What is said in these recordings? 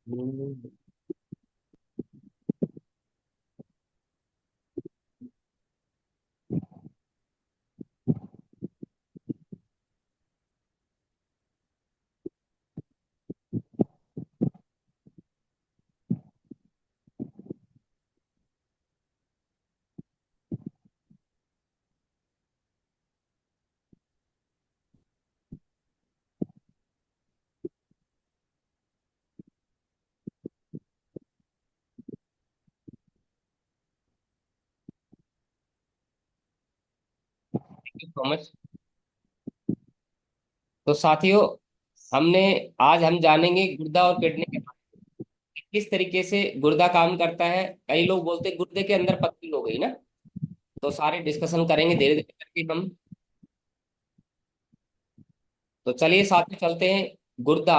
Hmm. Thank you so much. तो साथियों, हमने आज हम जानेंगे गुर्दा और किडनी के बारे में, किस तरीके से गुर्दा काम करता है। कई लोग बोलते हैं गुर्दे के अंदर पथरी हो गई ना। तो सारे डिस्कशन करेंगे धीरे धीरे करके हम। तो चलिए साथ में चलते हैं। गुर्दा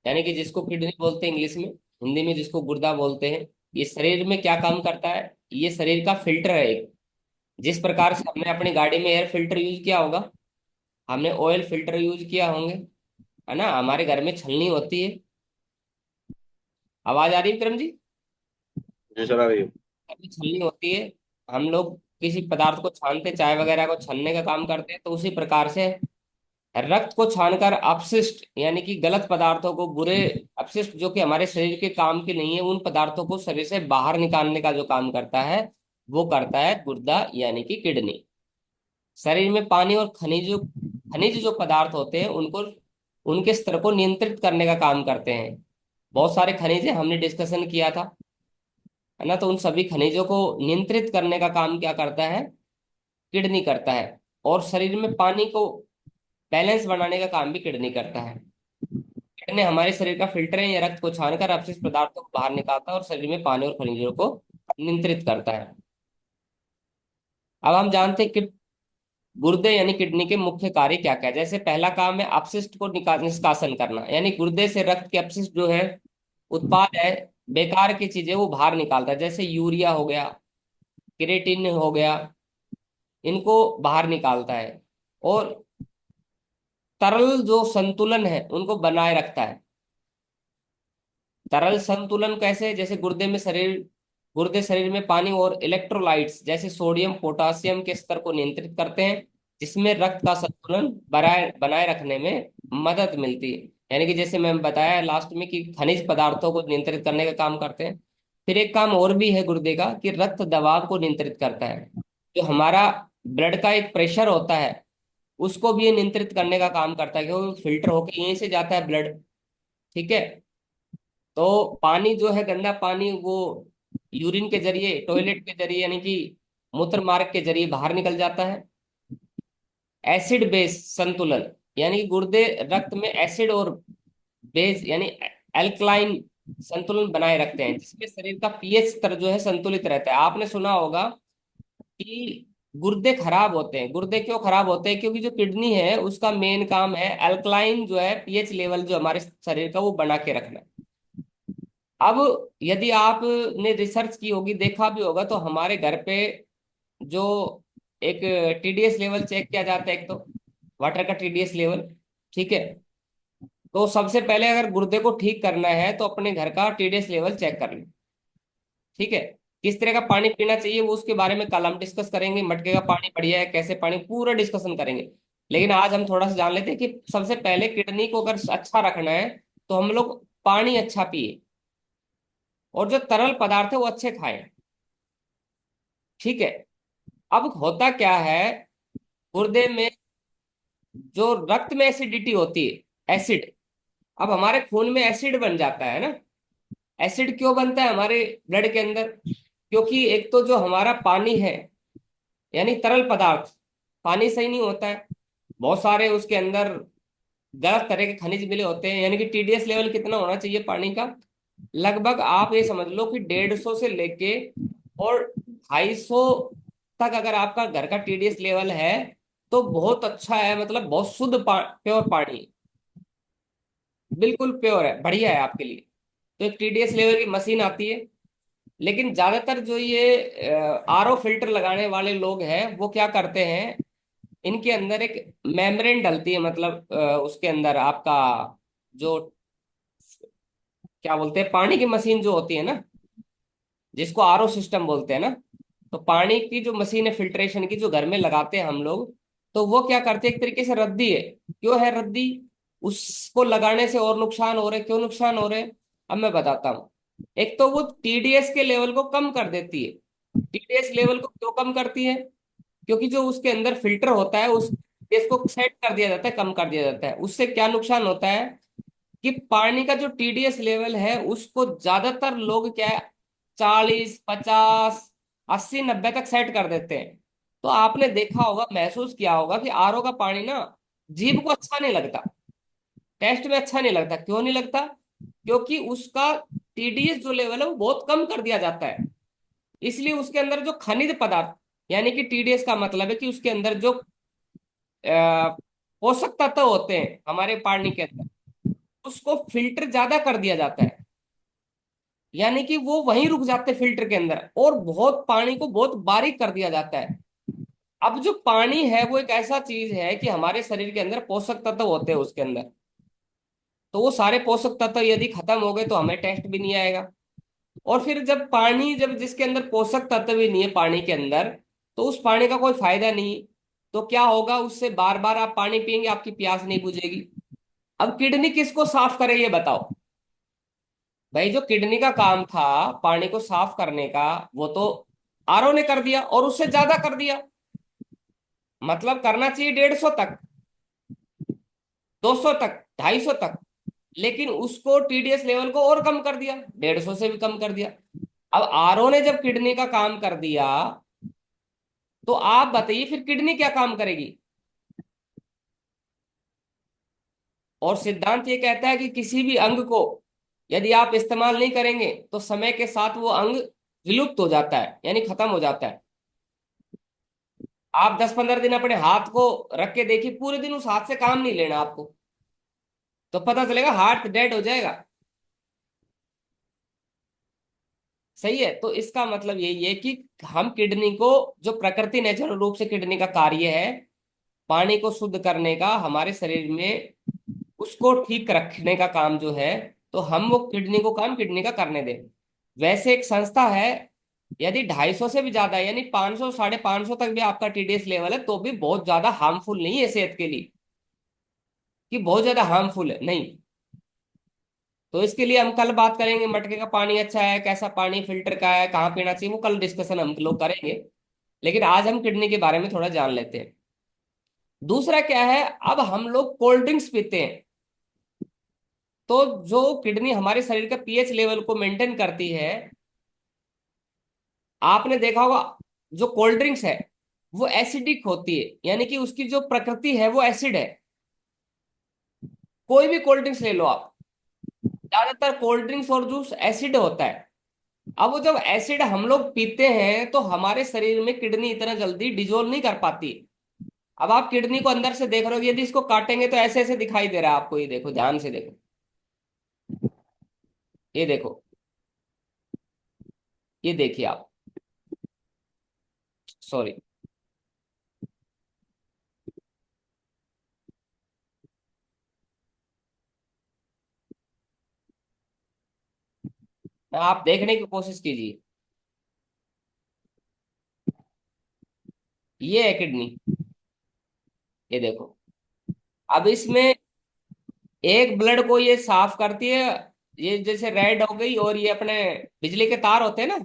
यानी कि जिसको किडनी बोलते हैं इंग्लिश में, हिंदी में जिसको गुर्दा बोलते हैं, ये शरीर में क्या काम करता है? ये शरीर का फिल्टर है एक। जिस प्रकार से हमने अपनी गाड़ी में एयर फिल्टर यूज किया होगा, हमने ऑयल फिल्टर यूज किया होंगे, है ना। हमारे घर में छलनी होती है। आवाज आ रही है विक्रम जी? जी चला रही है। अभी छलनी होती है। हम लोग किसी पदार्थ को छानते, चाय वगैरह को छानने का काम करते हैं, तो उसी प्रकार से रक्त को छानकर अपशिष्ट यानी कि गलत पदार्थों को, बुरे अपशिष्ट जो कि हमारे शरीर के काम के नहीं है, उन पदार्थों को शरीर से बाहर निकालने का जो काम करता है, वो करता है गुर्दा यानी कि किडनी। शरीर में पानी और खनिज जो पदार्थ होते हैं उनको, उनके स्तर को नियंत्रित करने का काम करते हैं। बहुत सारे खनिज हैं, हमने डिस्कशन किया था, है ना। तो उन सभी खनिजों को नियंत्रित करने का काम क्या करता है? किडनी करता है। और शरीर में पानी को बैलेंस बनाने का काम भी किडनी करता है। किडनी हमारे शरीर का फिल्टर है, ये रक्त को छानकर अपशिष्ट पदार्थों को बाहर निकालता है और शरीर में पानी और खनिजों को नियंत्रित करता है। अब हम जानते हैं कि गुर्दे यानी किडनी के मुख्य कार्य क्या क्या है। जैसे पहला काम है अपशिष्ट को निष्कासन करना, यानी गुर्दे से रक्त के अपशिष्ट जो है, उत्पाद है, बेकार की चीजें वो बाहर निकालता है। जैसे यूरिया हो गया, क्रिएटिन हो गया, इनको बाहर निकालता है। और तरल जो संतुलन है उनको बनाए रखता है। तरल संतुलन कैसे? जैसे गुर्दे शरीर में पानी और इलेक्ट्रोलाइट्स जैसे सोडियम पोटासियम के स्तर को नियंत्रित करते हैं, जिसमें रक्त का संतुलन बनाए बनाए रखने में मदद मिलती है। यानी कि जैसे मैं बताया लास्ट में कि खनिज पदार्थों को नियंत्रित करने का काम करते हैं। फिर एक काम और भी है गुर्दे का, कि रक्त दबाव को नियंत्रित करता है। जो हमारा ब्लड का एक प्रेशर होता है, उसको भी ये नियंत्रित करने का काम करता है, क्योंकि फिल्टर होकर यहीं से जाता है ब्लड। ठीक है। तो पानी जो है, गंदा पानी, वो यूरिन के जरिए, टॉयलेट के जरिए यानी कि मूत्र मार्ग के जरिए बाहर निकल जाता है। एसिड बेस संतुलन, यानी कि गुर्दे रक्त में एसिड और बेस यानी एल्कलाइन संतुलन बनाए रखते हैं, जिसमें शरीर का पीएच स्तर जो है संतुलित रहता है। आपने सुना होगा कि गुर्दे खराब होते हैं। गुर्दे क्यों खराब होते हैं? क्योंकि जो किडनी है उसका मेन काम है अल्कलाइन जो है पीएच लेवल जो हमारे शरीर का, वो बना के रखना। अब यदि आपने रिसर्च की होगी, देखा भी होगा, तो हमारे घर पे जो एक टीडीएस लेवल चेक किया जाता है, एक तो वाटर का टीडीएस लेवल। ठीक है। तो सबसे पहले अगर गुर्दे को ठीक करना है तो अपने घर का टीडीएस लेवल चेक कर लें। ठीक है। किस तरह का पानी पीना चाहिए वो उसके बारे में कल हम डिस्कस करेंगे। मटके का पानी बढ़िया है, कैसे पानी, पूरा डिस्कशन करेंगे। लेकिन आज हम थोड़ा सा जान लेते हैं कि सबसे पहले किडनी को अगर अच्छा रखना है तो हम लोग पानी अच्छा पिए, और जो तरल पदार्थ है वो अच्छे खाएं। ठीक है। अब होता क्या है, गुर्दे में जो रक्त में एसिडिटी होती है, एसिड, अब हमारे खून में एसिड बन जाता है ना। एसिड क्यों बनता है हमारे ब्लड के अंदर? क्योंकि एक तो जो हमारा पानी है, यानी तरल पदार्थ, पानी सही नहीं होता है। बहुत सारे उसके अंदर गलत तरह के खनिज मिले होते हैं। यानी कि टीडीएस लेवल कितना होना चाहिए पानी का? लगभग आप ये समझ लो कि 150 से लेके और 250 तक अगर आपका घर का टीडीएस लेवल है तो बहुत अच्छा है, मतलब बहुत शुद्ध प्योर पानी, बिल्कुल प्योर है, बढ़िया है आपके लिए। तो एक टीडीएस लेवल की मशीन आती है। लेकिन ज्यादातर जो ये आरओ फिल्टर लगाने वाले लोग हैं वो क्या करते हैं, इनके अंदर एक मेम्ब्रेन डलती है, मतलब उसके अंदर आपका जो क्या बोलते हैं, पानी की मशीन जो होती है ना, जिसको आरओ सिस्टम बोलते हैं ना, तो पानी की जो मशीन है फिल्ट्रेशन की, जो घर में लगाते हैं हम लोग, तो वो क्या करते हैं, एक तरीके से रद्दी है। क्यों है रद्दी? उसको लगाने से और नुकसान हो रहे, क्यों नुकसान हो रहे, अब मैं बताता हूँ। एक तो वो टीडीएस के लेवल को कम कर देती है। टीडीएस लेवल को क्यों कम करती है? क्योंकि जो उसके अंदर फिल्टर होता है, उस इसको सेट कर दिया जाता है, कम कर दिया जाता है। उससे क्या नुकसान होता है कि पानी का जो टीडीएस लेवल है उसको ज्यादातर लोग क्या है, 40, 50, 80, 90 तक सेट कर देते हैं। तो आपने देखा होगा, महसूस किया होगा कि आरओ का पानी ना जीभ को अच्छा नहीं लगता, टेस्ट में अच्छा नहीं लगता। क्यों नहीं लगता? क्योंकि उसका टीडीएस जो लेवल है वो बहुत कम कर दिया जाता है। इसलिए उसके अंदर जो खनिज पदार्थ, यानी कि टीडीएस का मतलब है कि उसके अंदर जो पोषक तत्व होते हैं हमारे पानी के अंदर, उसको फिल्टर ज्यादा कर दिया जाता है। यानी कि वो वहीं रुक जाते हैं फिल्टर के अंदर, और बहुत पानी को बहुत बारीक कर दिया जाता है। अब जो पानी है वो एक ऐसा चीज है कि हमारे शरीर के अंदर पोषक तत्व होते हैं उसके अंदर। तो वो सारे पोषक तत्व यदि खत्म हो गए तो हमें टेस्ट भी नहीं आएगा। और फिर जब पानी, जब जिसके अंदर पोषक तत्व भी नहीं है पानी के अंदर, तो उस पानी का कोई फायदा नहीं। तो क्या होगा, उससे बार बार आप पानी पिएंगे, आपकी प्यास नहीं बुझेगी। अब किडनी किसको साफ करे ये बताओ। भाई जो किडनी का काम था पानी को साफ करने का, वो तो आरओ ने कर दिया, और उससे ज्यादा कर दिया। मतलब करना चाहिए 150 तक, 200 तक, 250 तक। लेकिन उसको टीडीएस लेवल को और कम कर दिया, 150 से भी कम कर दिया। अब आरओ ने जब किडनी का काम कर दिया, तो आप बताइए फिर किडनी क्या काम करेगी? और सिद्धांत ये कहता है कि किसी भी अंग को यदि आप इस्तेमाल नहीं करेंगे तो समय के साथ वो अंग विलुप्त हो जाता है, यानी खत्म हो जाता है। आप 10-15 दिन अपने हाथ को रख के देखिए, पूरे दिन उस हाथ से काम नहीं लेना आपको, तो पता चलेगा हाथ डेड हो जाएगा। सही है, तो इसका मतलब यही है कि हम किडनी को, जो प्रकृति नेचुरल रूप से किडनी का कार्य है पानी को शुद्ध करने का हमारे शरीर में, उसको ठीक रखने का काम जो है, तो हम वो किडनी को काम किडनी का करने दें। वैसे एक संस्था है, यदि 250 से भी ज्यादा है, यानी 500, 550 तक भी आपका टीडीएस लेवल है, तो भी बहुत ज्यादा हार्मफुल नहीं है सेहत के लिए, कि बहुत ज्यादा हार्मफुल है नहीं। तो इसके लिए हम कल बात करेंगे, मटके का पानी अच्छा है, कैसा पानी फिल्टर का है, कहाँ पीना चाहिए, वो कल डिस्कशन हम लोग करेंगे। लेकिन आज हम किडनी के बारे में थोड़ा जान लेते हैं। दूसरा क्या है, अब हम लोग कोल्ड ड्रिंक्स पीते हैं, तो जो किडनी हमारे शरीर का पीएच लेवल को मेंटेन करती है, आपने देखा होगा जो कोल्ड ड्रिंक्स है वो एसिडिक होती है, यानी कि उसकी जो प्रकृति है वो एसिड है। कोई भी कोल्ड ड्रिंक्स ले लो आप, ज्यादातर कोल्ड ड्रिंक्स और जूस एसिड होता है। अब वो जब एसिड हम लोग पीते हैं तो हमारे शरीर में किडनी इतना जल्दी डिजोल्व नहीं कर पाती। अब आप किडनी को अंदर से देख रहे हो, यदि इसको काटेंगे तो ऐसे ऐसे दिखाई दे रहा है आपको, ये देखो ध्यान से देखो, ये देखो, ये देखिए आप, सॉरी। आप देखने की कोशिश कीजिए, ये है किडनी, ये देखो। अब इसमें एक ब्लड को ये साफ करती है, ये जैसे रेड हो गई, और ये अपने बिजली के तार होते हैं ना,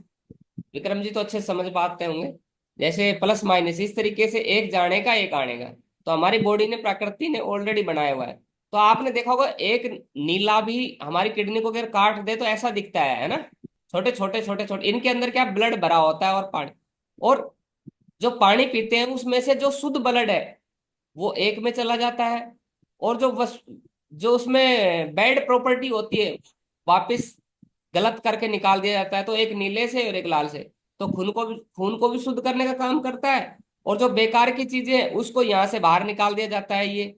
विक्रम जी तो अच्छे से समझ पाते होंगे, जैसे प्लस माइनस, इस तरीके से एक जाने का एक आने का। तो हमारी बॉडी ने, प्रकृति ने ऑलरेडी बनाया हुआ है। तो आपने देखा होगा एक नीला भी हमारी किडनी को अगर काट दे तो ऐसा दिखता है ना, छोटे छोटे छोटे छोटे, इनके अंदर क्या ब्लड भरा होता है और पानी। और जो पानी पीते हैं उसमें से जो शुद्ध ब्लड है वो एक में चला जाता है, और जो उसमें बैड प्रॉपर्टी होती है वापस गलत करके निकाल दिया जाता है, तो एक नीले से और एक लाल से। तो खून को भी शुद्ध करने का काम करता है, और जो बेकार की चीजें हैं उसको यहाँ से बाहर निकाल दिया जाता है, ये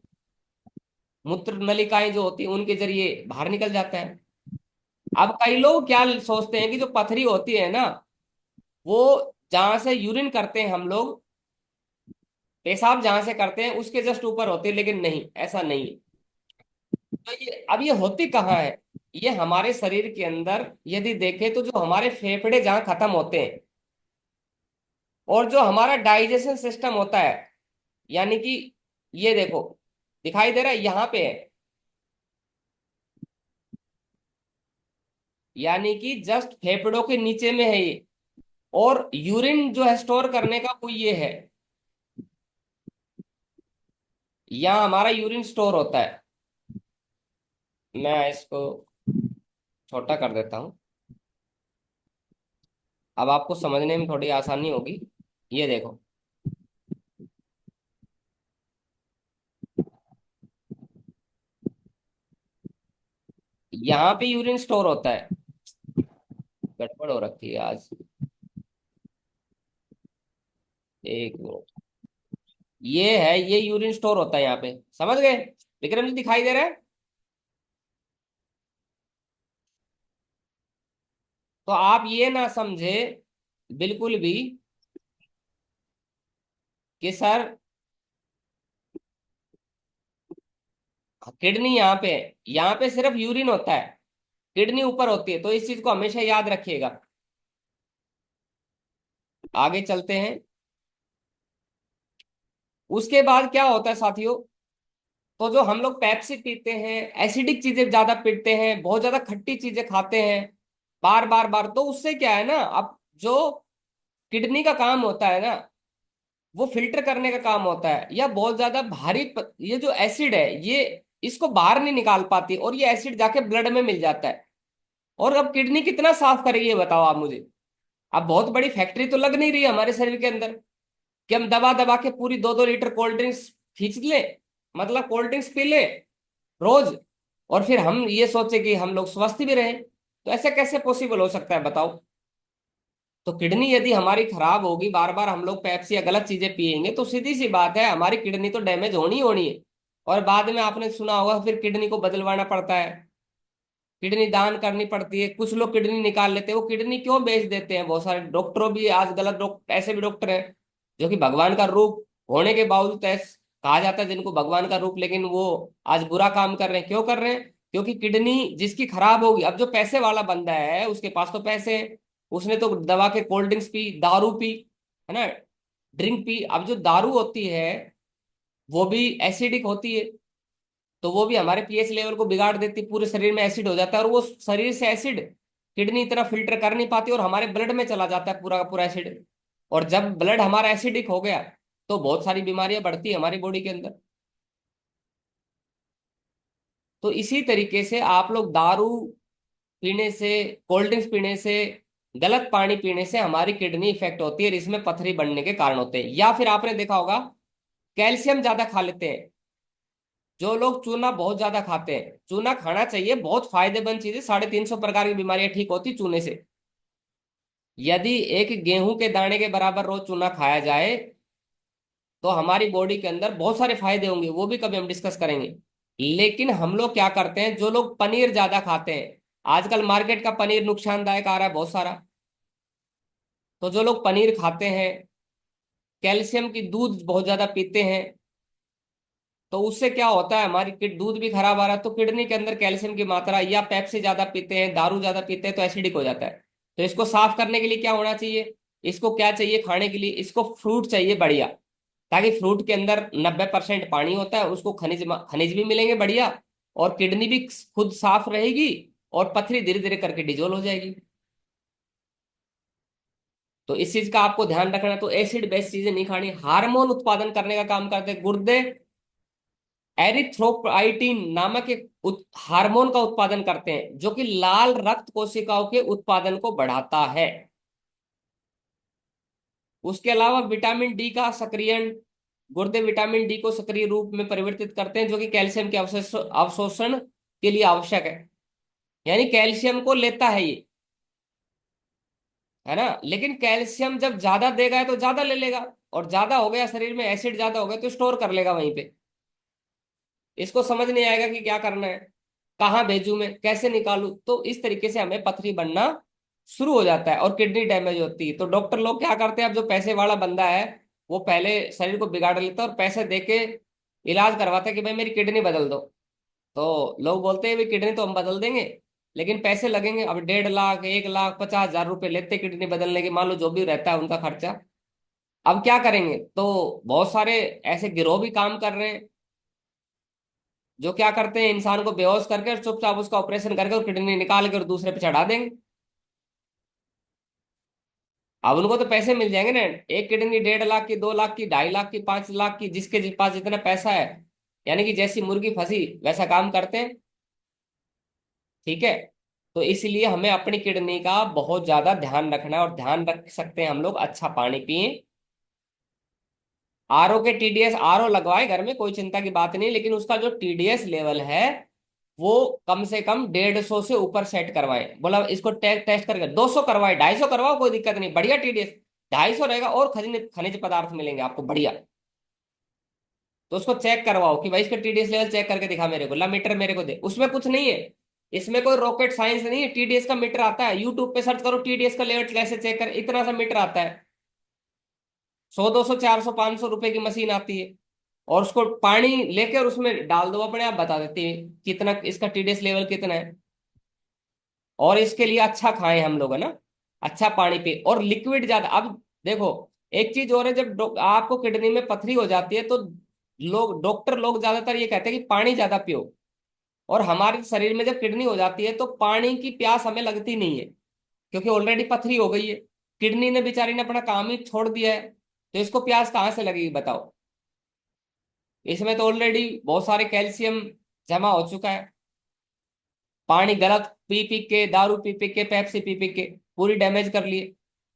मूत्र नलिकाएं जो होती हैं उनके जरिए बाहर निकल जाता है। अब कई लोग क्या सोचते हैं कि जो पथरी होती है ना, वो जहां से यूरिन करते हैं हम लोग, पेशाब जहां से करते हैं उसके जस्ट ऊपर होती है, लेकिन नहीं, ऐसा नहीं है। तो ये अब ये होती कहाँ है? ये हमारे शरीर के अंदर यदि देखें तो जो हमारे फेफड़े जहाँ खत्म होते हैं और जो हमारा डाइजेशन सिस्टम होता है, यानी कि ये देखो, दिखाई दे रहा है यहाँ पे है, यानी कि जस्ट फेफड़ों के नीचे में है ये। और यूरिन जो है स्टोर करने का वो ये है, यहाँ हमारा यूरिन स्टोर होता है। मैं इसको छोटा कर देता हूँ, अब आपको समझने में थोड़ी आसानी होगी। ये देखो, यहाँ पे यूरिन स्टोर होता है। गड़बड़ हो रखी है आज। एक मिनट, ये है, ये यूरिन स्टोर होता है यहाँ पे, समझ गए? विक्रम जी दिखाई दे रहा है? तो आप ये ना समझे बिल्कुल भी कि सर किडनी यहाँ पे है, यहाँ पे सिर्फ यूरिन होता है, किडनी ऊपर होती है। तो इस चीज को हमेशा याद रखिएगा। आगे चलते हैं। उसके बाद क्या होता है साथियों, तो जो हम लोग पेप्सी पीते हैं, एसिडिक चीजें ज्यादा पीते हैं, बहुत ज्यादा खट्टी चीजें खाते हैं बार बार बार, तो उससे क्या है ना, अब जो किडनी का काम होता है ना, वो फिल्टर करने का काम होता है, या बहुत ज्यादा ये जो एसिड है ये इसको बाहर नहीं निकाल पाती, और ये एसिड जाके ब्लड में मिल जाता है। और अब किडनी कितना साफ करेगी ये बताओ आप मुझे। अब बहुत बड़ी फैक्ट्री तो लग नहीं रही है हमारे शरीर के अंदर कि हम दबा दबा के पूरी 2-2 लीटर कोल्ड ड्रिंक्स खींच लें, मतलब कोल्ड ड्रिंक्स पी लें रोज, और फिर हम ये सोचे कि हम लोग स्वस्थ भी रहें। तो ऐसा कैसे पॉसिबल हो सकता है बताओ? तो किडनी यदि हमारी खराब होगी, बार बार हम लोग पेप्सी या गलत चीजें पिएंगे, तो सीधी सी बात है हमारी किडनी तो डैमेज होनी ही होनी है। और बाद में आपने सुना होगा फिर किडनी को बदलवाना पड़ता है, किडनी दान करनी पड़ती है, कुछ लोग किडनी निकाल लेते हैं। वो किडनी क्यों बेच देते हैं? बहुत सारे डॉक्टरों भी आज गलत डॉक्टर, ऐसे भी डॉक्टर हैं जो कि भगवान का रूप होने के बावजूद ऐसे कहा जाता है जिनको भगवान का रूप, लेकिन वो आज बुरा काम कर रहे हैं। क्यों कर रहे हैं? क्योंकि किडनी जिसकी खराब होगी, अब जो पैसे वाला बंदा है उसके पास तो पैसे हैं, उसने तो दवा के कोल्ड ड्रिंक्स पी, दारू पी, है ना, ड्रिंक पी। अब जो दारू होती है वो भी एसिडिक होती है, तो वो भी हमारे पीएच लेवल को बिगाड़ देती, पूरे शरीर में एसिड हो जाता है, और वो शरीर से एसिड किडनी इतना फिल्टर कर नहीं पाती और हमारे ब्लड में चला जाता है पूरा का पूरा एसिड। और जब ब्लड हमारा एसिडिक हो गया तो बहुत सारी बीमारियां बढ़ती है हमारी बॉडी के अंदर। तो इसी तरीके से आप लोग दारू पीने से, कोल्ड ड्रिंक्स पीने से, गलत पानी पीने से हमारी किडनी इफेक्ट होती है, और इसमें पथरी बनने के कारण होते हैं। या फिर आपने देखा होगा कैल्शियम ज्यादा खा लेते हैं जो लोग, चूना बहुत ज्यादा खाते हैं। चूना खाना चाहिए, बहुत फायदेमंद चीज है, 350 प्रकार की बीमारियां ठीक होती चूने से। यदि एक गेहूं के दाने के बराबर रोज चूना खाया जाए तो हमारी बॉडी के अंदर बहुत सारे फायदे होंगे, वो भी कभी हम डिस्कस करेंगे। लेकिन हम लोग क्या करते हैं, जो लोग पनीर ज्यादा खाते हैं, आजकल मार्केट का पनीर नुकसानदायक आ रहा है बहुत सारा, तो जो लोग पनीर खाते हैं, कैल्शियम की दूध बहुत ज्यादा पीते हैं, तो उससे क्या होता है, हमारी दूध भी खराब आ रहा है, तो किडनी के अंदर कैल्शियम की मात्रा, या पेप्सी ज्यादा पीते हैं, दारू ज्यादा पीते हैं, तो एसिडिक हो जाता है। तो इसको साफ करने के लिए क्या होना चाहिए? इसको क्या चाहिए खाने के लिए? इसको फ्रूट चाहिए बढ़िया, ताकि फ्रूट के अंदर 90% पानी होता है, उसको खनिज खनिज भी मिलेंगे बढ़िया, और किडनी भी खुद साफ रहेगी, और पथरी धीरे धीरे करके डिजोल्व हो जाएगी। तो इस चीज का आपको ध्यान रखना। तो एसिड बेस्ड चीजें नहीं खानी। हार्मोन उत्पादन करने का काम करते हैं गुर्दे, एरिथ्रोपोइटिन नामक एक हार्मोन का उत्पादन करते हैं जो कि लाल रक्त कोशिकाओं के उत्पादन को बढ़ाता है। उसके अलावा विटामिन डी का सक्रियण, गुर्दे विटामिन डी को सक्रिय रूप में परिवर्तित करते हैं जो कि कैल्शियम के अवशोषण के लिए आवश्यक है। यानी कैल्शियम को लेता है ये, है ना। लेकिन कैल्शियम जब ज्यादा देगा तो ज्यादा ले लेगा, और ज्यादा हो गया शरीर में, एसिड ज्यादा हो गया तो स्टोर कर लेगा वहीं पे। इसको समझ नहीं आएगा कि क्या करना है, कहाँ भेजूं मैं, कैसे निकालूं, तो इस तरीके से हमें पथरी बनना शुरू हो जाता है और किडनी डैमेज होती है। तो डॉक्टर लोग क्या करते हैं, अब जो पैसे वाला बंदा है वो पहले शरीर को बिगाड़ लेता है और पैसे दे के इलाज करवाता है कि भाई मेरी किडनी बदल दो। तो लोग बोलते हैं भाई किडनी तो हम बदल देंगे, लेकिन पैसे लगेंगे। अब 1.5 लाख, 1 लाख 50,000 रुपए लेते किडनी बदलने के, मान लो जो भी रहता है उनका खर्चा। अब क्या करेंगे? तो बहुत सारे ऐसे गिरोह भी काम कर रहे हैं, जो क्या करते हैं, इंसान को बेहोश करके और चुपचाप उसका ऑपरेशन करके और किडनी निकाल के और दूसरे पे चढ़ा देंगे। अब उनको तो पैसे मिल जाएंगे ना। एक किडनी 1.5 लाख की, 2 लाख की, 2.5 लाख की, 5 लाख की, जिसके पास जितना पैसा है। यानी कि जैसी मुर्गी फंसी वैसा काम करते हैं। ठीक है। तो इसलिए हमें अपनी किडनी का बहुत ज्यादा ध्यान रखना है, और ध्यान रख सकते हैं हम लोग, अच्छा पानी पिए। आरओ के टीडीएस, आरओ लगवाए घर में, कोई चिंता की बात नहीं, लेकिन उसका जो टीडीएस लेवल है वो कम से कम 150 से ऊपर सेट करवाएं। बोला इसको टेस्ट करके 200 करवाए, 250 करवाओ, कोई दिक्कत नहीं, बढ़िया टीडीएस। 250 रहेगा और खनिज खनिज पदार्थ मिलेंगे आपको बढ़िया। तो उसको चेक करवाओ कि भाई इसका टीडीएस लेवल चेक करके दिखा मेरे को, ला मीटर मेरे को दे। उसमें कुछ नहीं है, इसमें कोई रॉकेट साइंस नहीं है। टीडीएस का मीटर आता है, यूट्यूब पे सर्च करो टीडीएस का लेवल कैसे चेक कर, इतना सा मीटर आता है। 100, 200, 400, 500 रुपए की मशीन आती है। और उसको पानी लेके और उसमें डाल दो, अपने आप बता देती है कितना इसका टीडीएस लेवल कितना है। और इसके लिए अच्छा खाएं हम लोग, है ना, अच्छा पानी पिए और लिक्विड ज्यादा। अब देखो, एक चीज और है, जब आपको किडनी में पथरी हो जाती है तो डॉक्टर लोग ज्यादातर ये कहते हैं कि पानी ज्यादा पियो। और हमारे शरीर में जब किडनी हो जाती है तो पानी की प्यास हमें लगती नहीं है, क्योंकि ऑलरेडी पथरी हो गई है। किडनी ने बेचारी ने अपना काम ही छोड़ दिया है, तो इसको प्यास कहाँ से लगेगी बताओ? इसमें तो ऑलरेडी बहुत सारे कैल्शियम जमा हो चुका है। पानी गलत पी पी के, दारू पी पी के, पेप्सी पी पी के पूरी डैमेज कर लिए।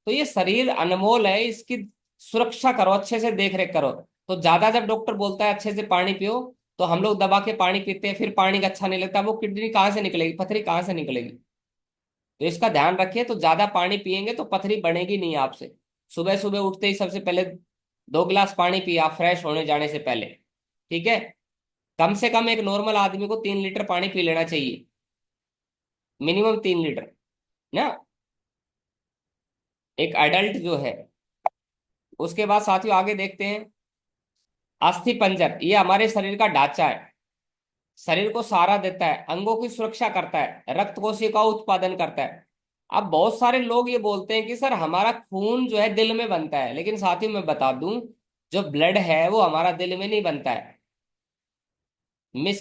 तो ये शरीर अनमोल है, इसकी सुरक्षा करो, अच्छे से देख रेख करो। तो ज्यादा जब डॉक्टर बोलता है अच्छे से पानी पियो, तो हम लोग दबा के पानी पीते हैं, फिर पानी का अच्छा नहीं लगता, वो किडनी कहाँ से निकलेगी, पथरी कहाँ से निकलेगी? तो इसका ध्यान रखिए। तो ज्यादा पानी पिएंगे तो पथरी बनेगी नहीं आपसे। सुबह सुबह उठते ही सबसे पहले 2 गिलास पानी पिए आप, फ्रेश होने जाने से पहले। ठीक है। कम से कम एक नॉर्मल आदमी को 3 लीटर पानी पी लेना चाहिए, मिनिमम 3 लीटर ना, एक एडल्ट जो है। उसके बाद साथियों आगे देखते हैं। अस्थि पंजर, ये हमारे शरीर का ढांचा है, शरीर को सहारा देता है, अंगों की सुरक्षा करता है, रक्त कोशिका उत्पादन करता है। अब बहुत सारे लोग ये बोलते हैं कि सर हमारा खून जो है दिल में बनता है, लेकिन साथियों मैं बता दूं, जो ब्लड है वो हमारा दिल में नहीं बनता है। मिस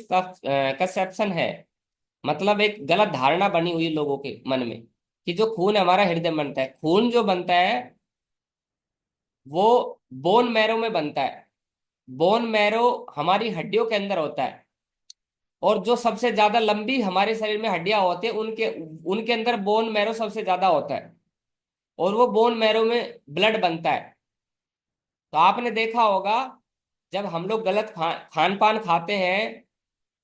कंसेप्शन है, मतलब एक गलत धारणा बनी हुई है लोगों के मन में, कि जो खून हमारा हृदय में बनता है। खून जो बनता है वो बोन मैरो में बनता है। बोन मैरो हमारी हड्डियों के अंदर होता है। और जो सबसे ज्यादा लंबी हमारे शरीर में हड्डियां होती है, उनके उनके अंदर बोन मैरो सबसे ज्यादा होता है। और वो बोन मैरो में ब्लड बनता है। तो आपने देखा होगा, जब हम लोग गलत खान पान खाते हैं,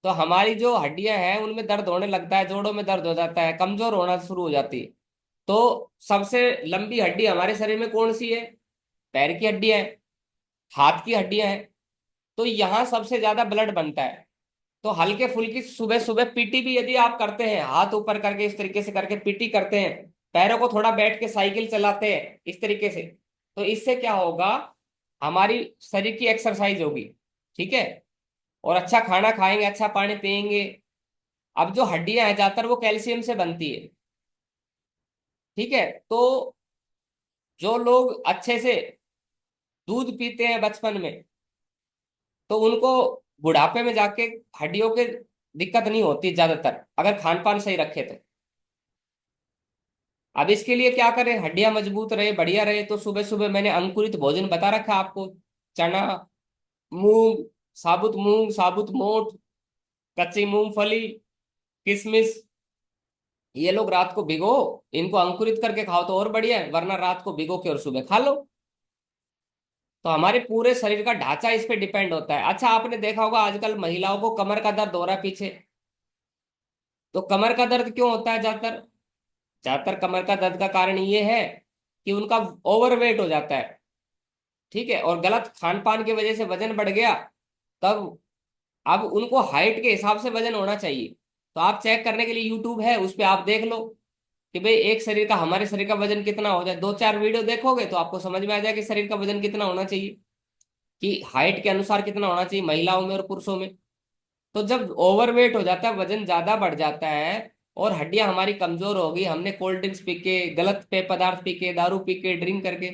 तो हमारी जो हड्डियां हैं उनमें दर्द होने लगता है, जोड़ों में दर्द हो जाता है, कमजोर होना शुरू हो जाती है। तो सबसे लंबी हड्डी हमारे शरीर में कौन सी है? पैर की हड्डियां हैं, हाथ की हड्डियां हैं। तो यहाँ सबसे ज्यादा ब्लड बनता है। तो हल्के फुल्की सुबह सुबह पीटी भी यदि आप करते हैं, हाथ ऊपर करके इस तरीके से करके पीटी करते हैं, पैरों को थोड़ा बैठ के साइकिल चलाते हैं इस तरीके से, तो इससे क्या होगा, हमारी शरीर की एक्सरसाइज होगी। ठीक है। और अच्छा खाना खाएंगे, अच्छा पानी पिएंगे। अब जो हड्डियां हैं ज्यादातर वो कैल्शियम से बनती है। ठीक है। तो जो लोग अच्छे से दूध पीते हैं बचपन में, तो उनको बुढ़ापे में जाके हड्डियों के दिक्कत नहीं होती ज्यादातर, अगर खान पान सही रखे तो। अब इसके लिए क्या करें, हड्डियां मजबूत रहे, बढ़िया रहे, तो सुबह सुबह मैंने अंकुरित भोजन बता रखा आपको। चना, मूंग, साबुत मोठ, कच्ची मूंगफली, किशमिश, ये लोग रात को भिगो, इनको अंकुरित करके खाओ तो और बढ़िया है, वरना रात को भिगो के और सुबह खा लो। तो हमारे पूरे शरीर का ढांचा इस पे डिपेंड होता है। अच्छा आपने देखा होगा आजकल महिलाओं को कमर का दर्द हो रहा है पीछे। तो कमर का दर्द क्यों होता है ज्यादातर? ज्यादातर कमर का दर्द का कारण ये है कि उनका ओवरवेट हो जाता है। ठीक है। और गलत खान पान की वजह से वजन बढ़ गया। तब अब उनको हाइट के हिसाब से वजन होना चाहिए। तो आप चेक करने के लिए यूट्यूब है, उस पर आप देख लो कि भाई एक शरीर का, हमारे शरीर का वजन कितना हो जाए। 2 4 वीडियो देखोगे तो आपको समझ में आ जाए कि शरीर का वजन कितना होना चाहिए, कि हाइट के अनुसार कितना होना चाहिए महिलाओं में और पुरुषों में। तो जब ओवरवेट हो जाता है, वजन ज्यादा बढ़ जाता है और हड्डियां हमारी कमजोर हो गई, हमने कोल्ड ड्रिंक्स पी के, गलत पेय पदार्थ पी के, दारू पी के, ड्रिंक करके,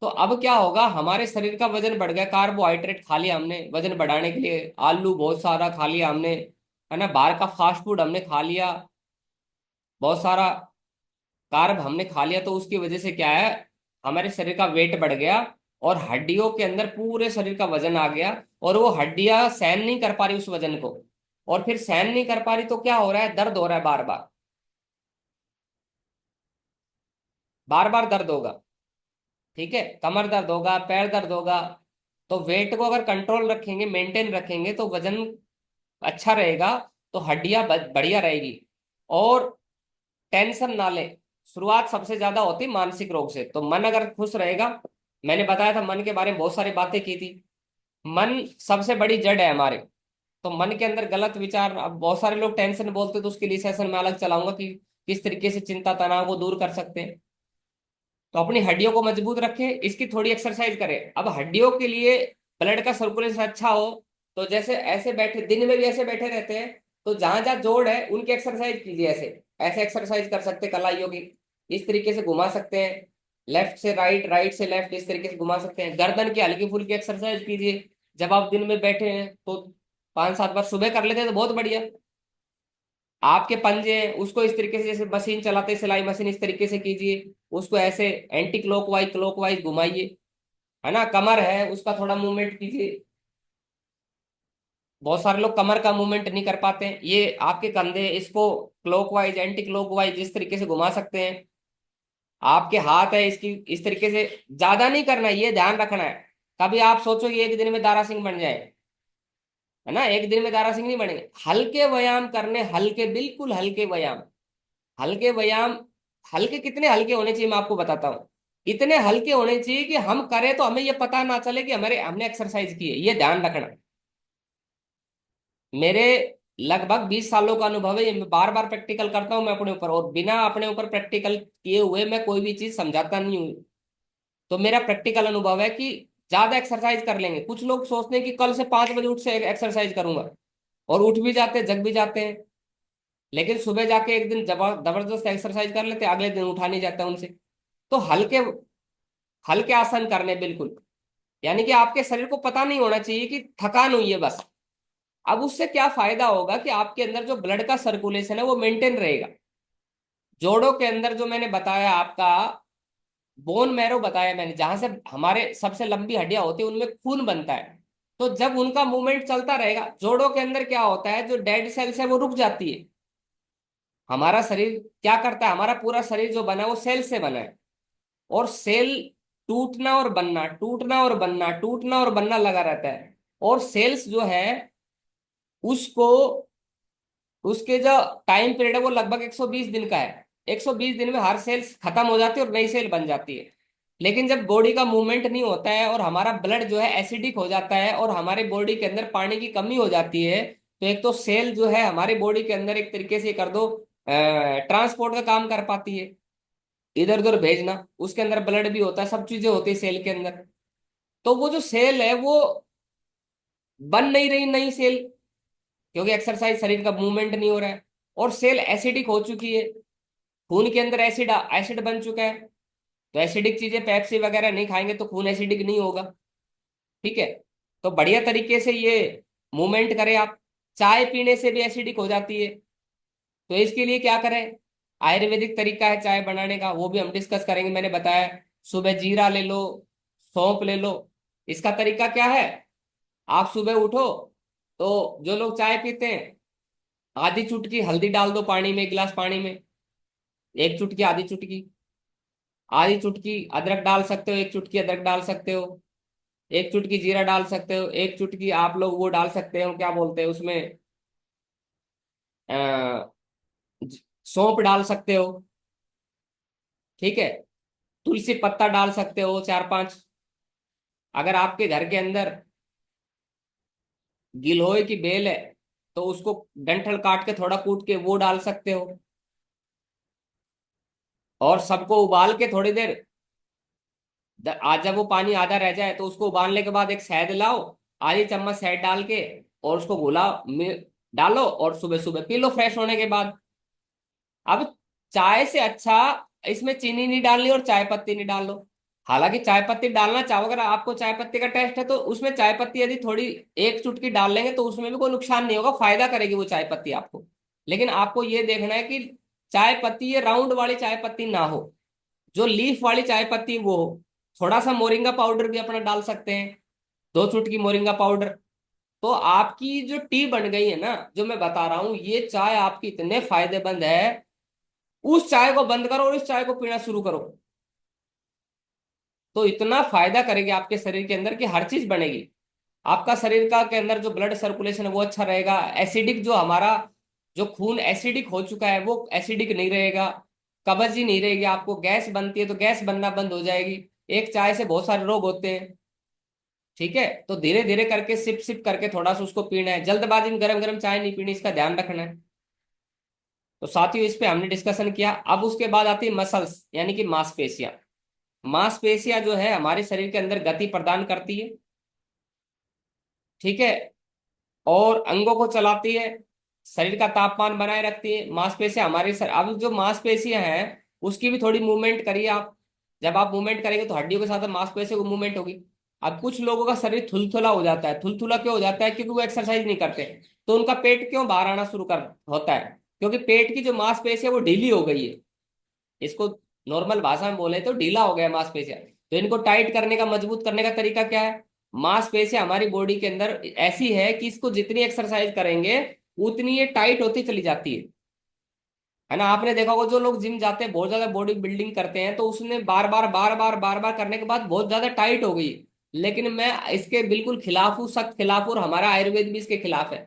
तो अब क्या होगा, हमारे शरीर का वजन बढ़ गया। कार्बोहाइड्रेट खा लिया हमने वजन बढ़ाने के लिए, आलू बहुत सारा खा लिया हमने, है ना, बाहर का फास्ट फूड हमने खा लिया, बहुत सारा कार्ब हमने खा लिया, तो उसकी वजह से क्या है, हमारे शरीर का वेट बढ़ गया और हड्डियों के अंदर पूरे शरीर का वजन आ गया, और वो हड्डियां सहन नहीं कर पा रही उस वजन को, और फिर सहन नहीं कर पा रही तो क्या हो रहा है, दर्द हो रहा है, बार बार बार बार दर्द होगा। ठीक है, कमर दर्द होगा, पैर दर्द होगा। तो वेट को अगर कंट्रोल रखेंगे, मेंटेन रखेंगे, तो वजन अच्छा रहेगा, तो हड्डियां बढ़िया रहेगी। और टेंशन ना ले, शुरुआत सबसे ज्यादा होती है मानसिक रोग से। तो मन अगर खुश रहेगा, मैंने बताया था मन के बारे में बहुत सारी बातें की थी, मन सबसे बड़ी जड़ है हमारे। तो मन के अंदर गलत विचार, अब बहुत सारे लोग टेंशन बोलते, तो उसके लिए सेशन में अलग चलाऊंगा कि किस तरीके से चिंता तनाव को दूर कर सकते हैं। तो अपनी हड्डियों को मजबूत रखें, इसकी थोड़ी एक्सरसाइज करें। अब हड्डियों के लिए ब्लड का सर्कुलेशन अच्छा हो, तो जैसे ऐसे बैठे दिन में भी ऐसे बैठे रहते हैं, तो जहां जहां जोड़ है उनकी एक्सरसाइज कीजिए। ऐसे ऐसे एक्सरसाइज कर सकते हैं कलाइयों की, इस तरीके से घुमा सकते हैं, लेफ्ट से राइट, राइट से लेफ्ट, इस तरीके से घुमा सकते हैं। गर्दन की हल्की फुल्की एक्सरसाइज कीजिए जब आप दिन में बैठे हैं, तो 5-7 बार सुबह कर लेते हैं तो बहुत बढ़िया। आपके पंजे हैं उसको इस तरीके से, जैसे मशीन चलाते हैं सिलाई मशीन, इस तरीके से कीजिए, उसको ऐसे एंटी क्लॉकवाइज क्लॉकवाइज घुमाइए, है ना। कमर है उसका थोड़ा मूवमेंट कीजिए, बहुत सारे लोग कमर का मूवमेंट नहीं कर पाते हैं, ये आपके कंधे, इसको क्लॉकवाइज एंटी क्लॉकवाइज इस तरीके से घुमा सकते हैं। आपके हाथ है, इसकी इस तरीके से, ज्यादा नहीं करना है, ये ध्यान रखना है। कभी आप सोचो कि एक दिन में दारा सिंह बन जाए, है ना, एक दिन में दारा सिंह नहीं बनेंगे। हल्के व्यायाम करने, हल्के, बिल्कुल हल्के व्यायाम, हल्के व्यायाम। हल्के कितने हल्के होने चाहिए मैं आपको बताता हूँ। इतने हल्के होने चाहिए कि हम करें तो हमें ये पता ना चले कि हमारे हमने एक्सरसाइज की है, ये ध्यान रखना। मेरे लगभग 20 सालों का अनुभव है, ये मैं बार बार प्रैक्टिकल करता हूँ मैं अपने ऊपर, और बिना अपने ऊपर प्रैक्टिकल किए हुए मैं कोई भी चीज समझाता नहीं हूँ। तो मेरा प्रैक्टिकल अनुभव है कि ज्यादा एक्सरसाइज कर लेंगे। कुछ लोग सोचते हैं कि कल से 5 बजे उठ से एक्सरसाइज करूंगा, और उठ भी जाते हैं, जग भी जाते हैं, लेकिन सुबह जाके एक दिन जबरदस्त एक्सरसाइज कर लेते हैं, अगले दिन उठा नहीं जाता उनसे। तो हल्के हल्के आसन करने बिल्कुल, यानी कि आपके शरीर को पता नहीं होना चाहिए कि थकान हुई है बस। अब उससे क्या फायदा होगा कि आपके अंदर जो ब्लड का सर्कुलेशन है वो मेंटेन रहेगा। जोड़ों के अंदर जो मैंने बताया आपका, बोन मैरो बताया मैंने, जहां से हमारे सबसे लंबी हड्डियां होती है उनमें खून बनता है। तो जब उनका मूवमेंट चलता रहेगा, जोड़ों के अंदर क्या होता है, जो डेड सेल्स है वो रुक जाती है। हमारा शरीर क्या करता है, हमारा पूरा शरीर जो बना है वो सेल से बना है, और सेल टूटना और बनना, टूटना और बनना, टूटना और बनना लगा रहता है। और सेल्स जो है उसको, उसके जो टाइम पीरियड है वो लगभग 120 दिन का है। 120 दिन में हर सेल खत्म हो जाती है और नई सेल बन जाती है। लेकिन जब बॉडी का मूवमेंट नहीं होता है और हमारा ब्लड जो है एसिडिक हो जाता है और हमारे बॉडी के अंदर पानी की कमी हो जाती है, तो एक तो सेल जो है हमारी बॉडी के अंदर एक तरीके से कर दो ट्रांसपोर्ट का काम कर पाती है, इधर उधर भेजना, उसके अंदर ब्लड भी होता है, सब चीजें होती है सेल के अंदर। तो वो जो सेल है वो बन नहीं रही नई सेल, क्योंकि एक्सरसाइज, शरीर का मूवमेंट नहीं हो रहा है, और सेल एसिडिक हो चुकी है, खून के अंदर एसिड एसिड बन चुका है। तो एसिडिक चीजें, पेप्सी वगैरह नहीं खाएंगे तो खून एसिडिक नहीं होगा। ठीक है, तो बढ़िया तरीके से ये मूवमेंट करें आप। चाय पीने से भी एसिडिक हो जाती है, तो इसके लिए क्या करें, आयुर्वेदिक तरीका है चाय बनाने का, वो भी हम डिस्कस करेंगे। मैंने बताया, सुबह जीरा ले लो, सौंफ ले लो। इसका तरीका क्या है, आप सुबह उठो, तो जो लोग चाय पीते हैं, आधी चुटकी हल्दी डाल दो पानी में, 1 गिलास पानी में, एक चुटकी, आधी चुटकी, आधी चुटकी अदरक डाल सकते हो, एक चुटकी अदरक डाल सकते हो, एक चुटकी जीरा डाल सकते हो, एक चुटकी आप लोग वो डाल सकते हो, क्या बोलते हैं उसमें, अ, सौंफ डाल सकते हो। ठीक है, तुलसी पत्ता डाल सकते हो 4-5। अगर आपके घर के अंदर गिलोय की बेल है, तो उसको डंठल काट के थोड़ा कूट के वो डाल सकते हो। और सबको उबाल के थोड़ी देर, आज जब वो पानी आधा रह जाए तो उसको उबालने के बाद एक शहद लाओ, आधी चम्मच शहद डाल के, और उसको घुलाओ, डालो और सुबह सुबह पी लो फ्रेश होने के बाद। अब चाय से अच्छा इसमें चीनी नहीं डालनी और चाय पत्ती नहीं डाल लो। हालांकि चाय पत्ती डालना चाहो, अगर आपको चाय पत्ती का टेस्ट है तो उसमें चाय पत्ती यदि थोड़ी एक चुटकी डाल लेंगे तो उसमें भी कोई नुकसान नहीं होगा, फायदा करेगी वो चाय पत्ती आपको। लेकिन आपको ये देखना है कि चाय पत्ती ये राउंड वाली चाय पत्ती ना हो, जो लीफ वाली चाय पत्ती वो हो। थोड़ा सा मोरिंगा पाउडर भी अपना डाल सकते हैं, 2 चुटकी मोरिंगा पाउडर। तो आपकी जो टी बन गई है ना, जो मैं बता रहा हूं, ये चाय आपकी इतने फायदेमंद है। उस चाय को बंद करो और इस चाय को पीना शुरू करो, तो इतना फायदा करेगी आपके शरीर के अंदर कि हर चीज बनेगी। आपका शरीर का के अंदर जो ब्लड सर्कुलेशन है वो अच्छा रहेगा। एसिडिक जो हमारा जो खून एसिडिक हो चुका है वो एसिडिक नहीं रहेगा। कब्ज ही नहीं रहेगी, आपको गैस बनती है तो गैस बनना बंद हो जाएगी। एक चाय से बहुत सारे रोग होते हैं। ठीक है, तो धीरे धीरे करके सिप सिप करके थोड़ा सा उसको पीना है, जल्दबाजी में गरम गरम चाय नहीं पीनी, इसका ध्यान रखना है। तो साथियों, इस पे हमने डिस्कशन किया। अब उसके बाद आती है मसल्स, यानी कि मांसपेशियां। मांसपेशियां जो है हमारे शरीर के अंदर गति प्रदान करती है। ठीक है, और अंगों को चलाती है, शरीर का तापमान बनाए रखती है। मांसपेशियां हमारे अब जो मांसपेशियां हैं उसकी भी थोड़ी मूवमेंट करिए आप। जब आप मूवमेंट करेंगे तो हड्डियों के साथ मांसपेशियों को मूवमेंट होगी। अब कुछ लोगों का शरीर थुलथुला हो जाता है। थुलथुला क्यों हो जाता है? क्योंकि वो एक्सरसाइज नहीं करते। तो उनका पेट क्यों बाहर आना शुरू कर होता है? क्योंकि पेट की जो मांसपेशी है वो ढीली हो गई है। इसको नॉर्मल भाषा में बोले तो ढीला हो गया मांसपेशियां। तो इनको टाइट करने का, मजबूत करने का तरीका क्या है? मांसपेशियां हमारी बॉडी के अंदर ऐसी है कि इसको जितनी एक्सरसाइज करेंगे उतनी ये टाइट होती चली जाती है ना। आपने देखा होगा जो लोग जिम जाते हैं, बहुत ज्यादा बॉडी बिल्डिंग करते हैं, तो उसने बार बार करने के बाद बहुत ज्यादा टाइट हो गई। लेकिन मैं इसके बिल्कुल खिलाफ हूँ, सख्त खिलाफ हूँ, और हमारा आयुर्वेद भी इसके खिलाफ है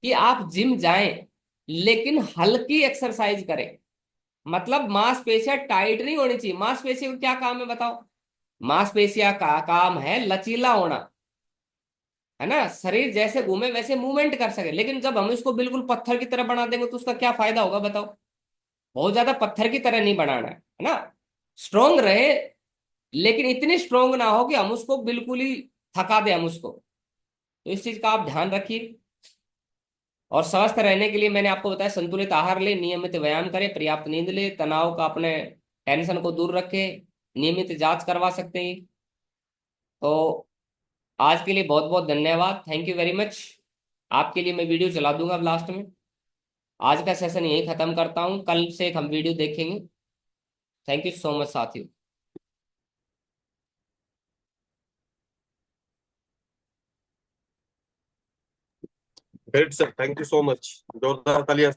कि आप जिम जाएं लेकिन हल्की एक्सरसाइज करें। मतलब मांसपेशियां टाइट नहीं होनी चाहिए। मांसपेशियों का क्या काम है बताओ? मांसपेशियां का काम है लचीला होना, है ना। शरीर जैसे घूमे वैसे मूवमेंट कर सके। लेकिन जब हम इसको बिल्कुल पत्थर की तरह बना देंगे तो उसका क्या फायदा होगा बताओ? बहुत ज्यादा पत्थर की तरह नहीं बनाना है ना। स्ट्रोंग रहे, लेकिन इतनी स्ट्रोंग ना हो कि हम उसको बिल्कुल ही थका दें हम उसको। तो इस चीज का आप ध्यान रखिए। और स्वस्थ रहने के लिए मैंने आपको बताया, संतुलित आहार ले, नियमित व्यायाम करें, पर्याप्त नींद ले, तनाव का अपने टेंशन को दूर रखें, नियमित जांच करवा सकते हैं। तो आज के लिए बहुत बहुत धन्यवाद, थैंक यू वेरी मच। आपके लिए मैं वीडियो चला दूंगा अब लास्ट में। आज का सेशन यही खत्म करता हूँ, कल से हम वीडियो देखेंगे। थैंक यू सो मच साथियों। Great sir, thank you so much. जोरदार तालियां।